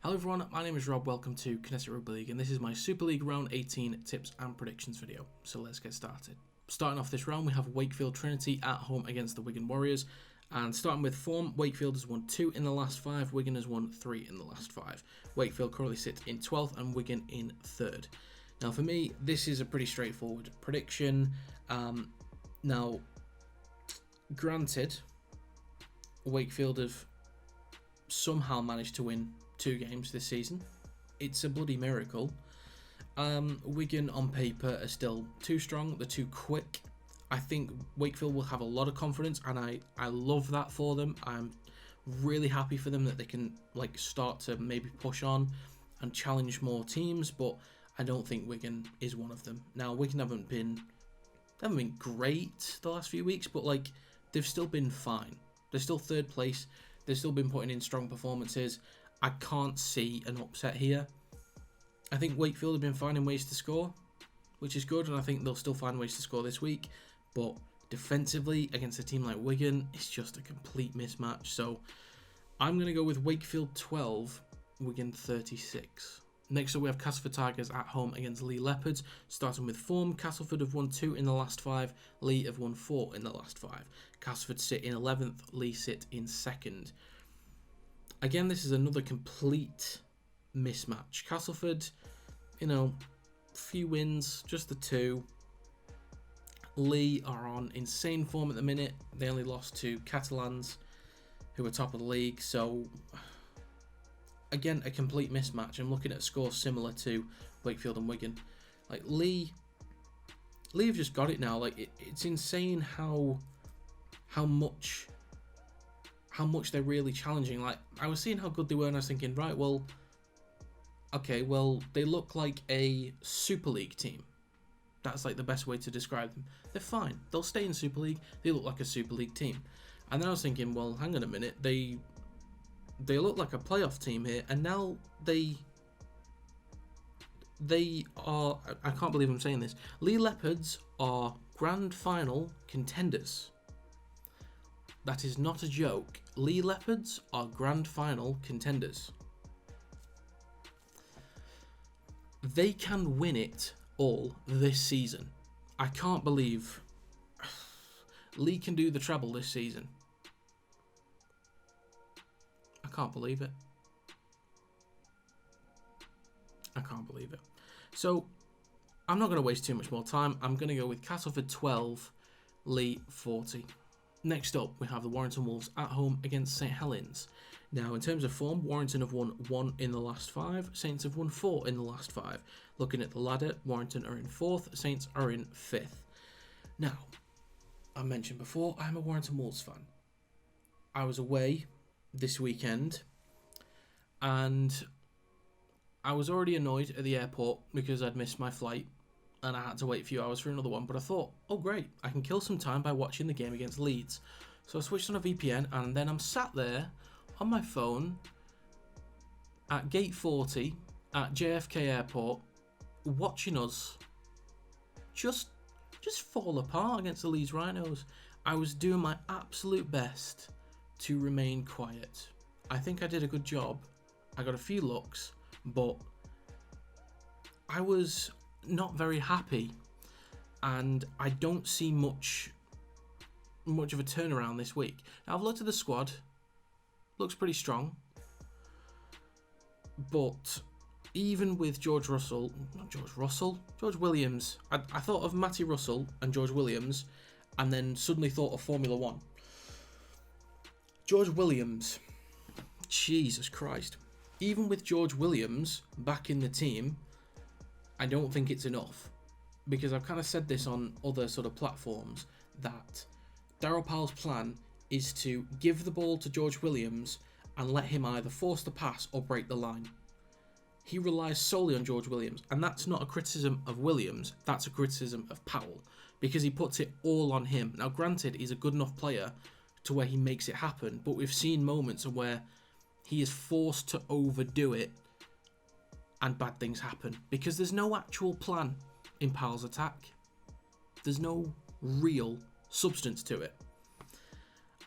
Hello everyone, my name is Rob, welcome to Kingston Rugby League, and this is my Super League Round 18 tips and predictions video, so let's get started. Starting off this round, we have Wakefield Trinity at home against the Wigan Warriors, and starting with form, Wakefield has won 2 in the last 5, Wigan has won 3 in the last 5. Wakefield currently sits in 12th and Wigan in 3rd. Now for me, this is a pretty straightforward prediction. Now, granted, Wakefield have somehow managed to win 2 games this season. It's a bloody miracle. Wigan on paper are still too strong, they're too quick. I think Wakefield will have a lot of confidence, and I love that for them. I'm really happy for them that they can start to maybe push on and challenge more teams, but I don't think Wigan is one of them. Now, Wigan haven't been great the last few weeks, but they've still been fine. They're still 3rd place. They've still been putting in strong performances. I can't see an upset here. I think Wakefield have been finding ways to score, which is good, and I think they'll still find ways to score this week. But defensively, against a team like Wigan, it's just a complete mismatch. So I'm going to go with Wakefield 12, Wigan 36. Next up, we have Castleford Tigers at home against Leigh Leopards. Starting with form, Castleford have won 2 in the last 5. Leigh have won 4 in the last 5. Castleford sit in 11th. Leigh sit in 2nd. Again, this is another complete mismatch. Castleford, few wins, just the 2. Leigh are on insane form at the minute. They only lost to Catalans, who are top of the league. So, again, a complete mismatch. I'm looking at scores similar to Wakefield and Wigan. Leigh have just got it now. It's insane how much they're really challenging. I was seeing how good they were, and I was thinking, right, they look like a Super League team. That's the best way to describe them. They're fine. They'll stay in Super League. They look like a Super League team. And then I was thinking, well, hang on a minute. They look like a playoff team here, and now they are. I can't believe I'm saying this. Leigh Leopards are grand final contenders. That is not a joke. Leigh Leopards are grand final contenders. They can win it all this season. I can't believe Leigh can do the treble this season. I can't believe it. I can't believe it. So, I'm not going to waste too much more time. I'm going to go with Castleford 12, Leigh 40. Next up, we have the Warrington Wolves at home against St Helens. Now, in terms of form, Warrington have won 1 in the last 5. Saints have won 4 in the last 5. Looking at the ladder, Warrington are in 4th. Saints are in 5th. Now, I mentioned before, I'm a Warrington Wolves fan. I was away this weekend, and I was already annoyed at the airport because I'd missed my flight and I had to wait a few hours for another one, but I thought, oh great, I can kill some time by watching the game against Leeds. So I switched on a VPN, and then I'm sat there on my phone at gate 40 at JFK Airport watching us just fall apart against the Leeds Rhinos. I was doing my absolute best to remain quiet. I think I did a good job. I got a few looks, but I was not very happy, and I don't see much of a turnaround this week. Now, I've looked at the squad. Looks pretty strong, but even with George Williams, I thought of Matty Russell and George Williams, and then suddenly thought of Formula 1. George Williams, Jesus Christ. Even with George Williams back in the team, I don't think it's enough, because I've kind of said this on other sort of platforms, that Daryl Powell's plan is to give the ball to George Williams and let him either force the pass or break the line. He relies solely on George Williams, and that's not a criticism of Williams, that's a criticism of Powell, because he puts it all on him. Now granted, he's a good enough player to where he makes it happen, but we've seen moments where he is forced to overdo it and bad things happen, because there's no actual plan in Powell's attack. There's no real substance to it.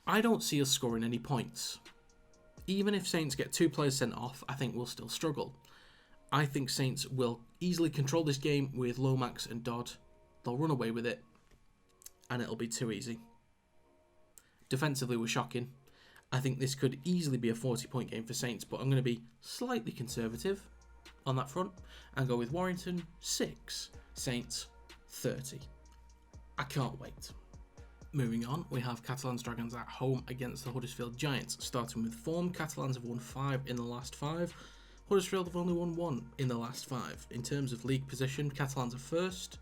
I don't see us scoring any points. even if Saints get 2 players sent off, I think we'll still struggle. I think Saints will easily control this game with Lomax and Dodd. They'll run away with it, and it'll be too easy. Defensively, we're shocking. I think this could easily be a 40-point game for Saints, but I'm going to be slightly conservative on that front and go with Warrington 6, Saints 30. I can't wait. Moving on, we have Catalans Dragons at home against the Huddersfield Giants. Starting with form, Catalans have won 5 in the last 5. Huddersfield have only won 1 in the last 5. In terms of league position, Catalans are first,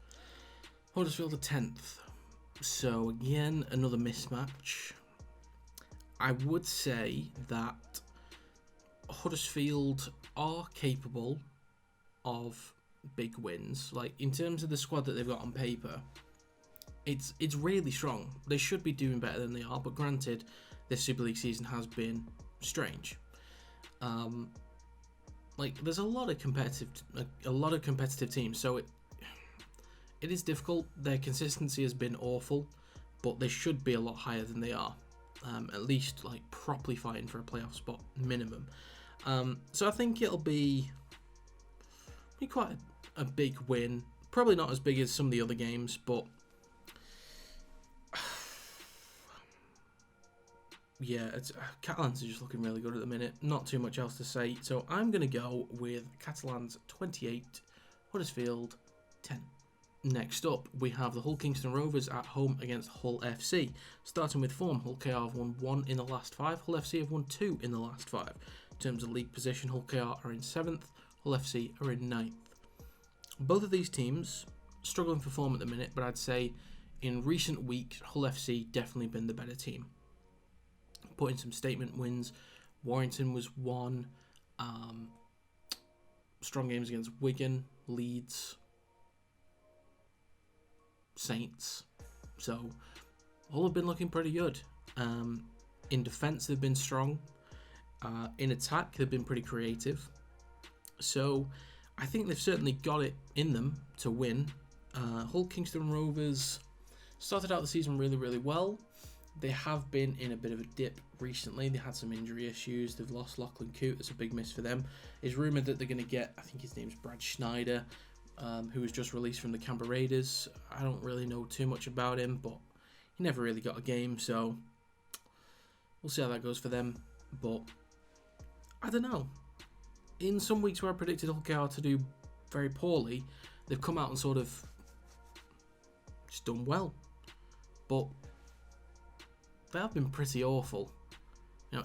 Huddersfield are 10th. So again, another mismatch. I would say that Huddersfield are capable of big wins. Like, in terms of the squad that they've got on paper, it's really strong. They should be doing better than they are, but granted, this Super League season has been strange. There's a lot of competitive teams, so it is difficult. Their consistency has been awful, but they should be a lot higher than they are. At least properly fighting for a playoff spot minimum. So I think it'll be quite a big win. Probably not as big as some of the other games, but yeah, Catalans are just looking really good at the minute. Not too much else to say. So I'm going to go with Catalans 28, Huddersfield 10. Next up, we have the Hull Kingston Rovers at home against Hull FC. Starting with form, Hull KR have won 1 in the last 5. Hull FC have won 2 in the last 5. In terms of league position, Hull KR are in 7th. Hull FC are in 9th. Both of these teams struggling for form at the minute, but I'd say in recent weeks, Hull FC definitely been the better team. Putting some statement wins. Warrington was 1. Strong games against Wigan, Leeds, Saints. So Hull have been looking pretty good. In defence, they've been strong. In attack, they've been pretty creative. So I think they've certainly got it in them to win. Hull Kingston Rovers started out the season really, really well. They have been in a bit of a dip recently. They had some injury issues. They've lost Lachlan Coote. That's a big miss for them. It's rumoured that they're going to get, I think his name's Brad Schneider, who was just released from the Canberra Raiders. I don't really know too much about him, but he never really got a game, so we'll see how that goes for them. But I don't know. In some weeks where I predicted Hull KR to do very poorly, they've come out and sort of just done well. But they have been pretty awful.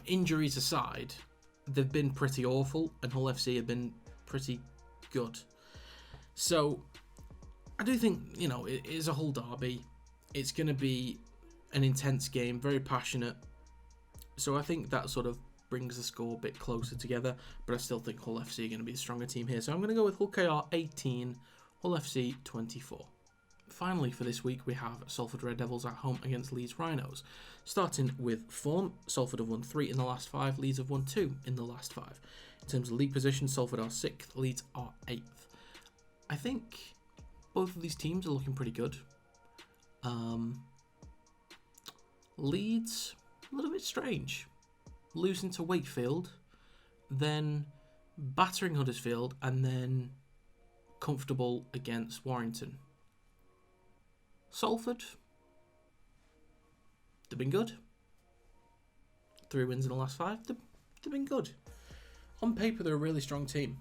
Injuries aside, they've been pretty awful, and Hull FC have been pretty good. So I do think, it is a Hull derby. It's going to be an intense game, very passionate. So I think that sort of brings the score a bit closer together, but I still think Hull FC are going to be the stronger team here. So I'm going to go with Hull KR 18, Hull FC 24. Finally, for this week, we have Salford Red Devils at home against Leeds Rhinos. Starting with form, Salford have won 3 in the last 5, Leeds have won 2 in the last 5. In terms of league position, Salford are 6th, Leeds are 8th. I think both of these teams are looking pretty good. Leeds, a little bit strange. Losing to Wakefield, then battering Huddersfield, and then comfortable against Warrington. Salford, they've been good. 3 wins in the last 5, they've been good. On paper, they're a really strong team.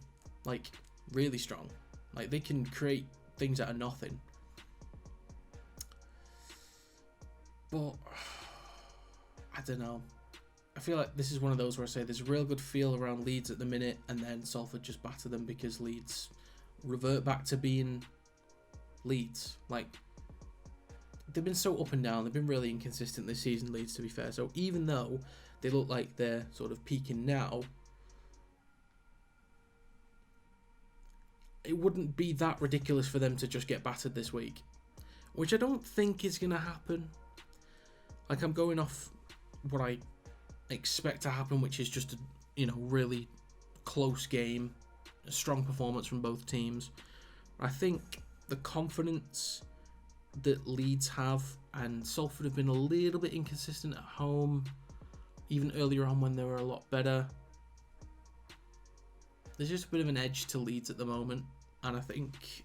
Really strong. They can create things out of nothing. But I don't know. I feel like this is one of those where I say there's a real good feel around Leeds at the minute, and then Salford just batter them because Leeds revert back to being Leeds. They've been so up and down. They've been really inconsistent this season, Leeds, to be fair. So even though they look like they're sort of peaking now, it wouldn't be that ridiculous for them to just get battered this week, which I don't think is going to happen. I'm going off what I expect to happen, which is just a really close game, a strong performance from both teams. I think the confidence that Leeds have, and Salford have been a little bit inconsistent at home, even earlier on when they were a lot better. there's just a bit of an edge to Leeds at the moment, and I think,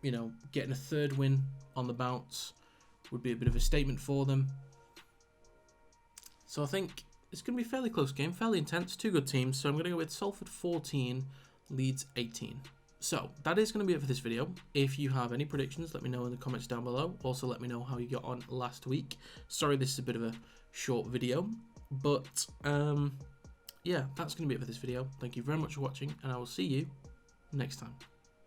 you know, getting a third win on the bounce would be a bit of a statement for them. So I think it's going to be a fairly close game, fairly intense, two good teams. So I'm going to go with Salford 14, Leeds 18. So that is going to be it for this video. If you have any predictions, let me know in the comments down below. Also, let me know how you got on last week. Sorry, this is a bit of a short video, but yeah, that's going to be it for this video. Thank you very much for watching, and I will see you next time.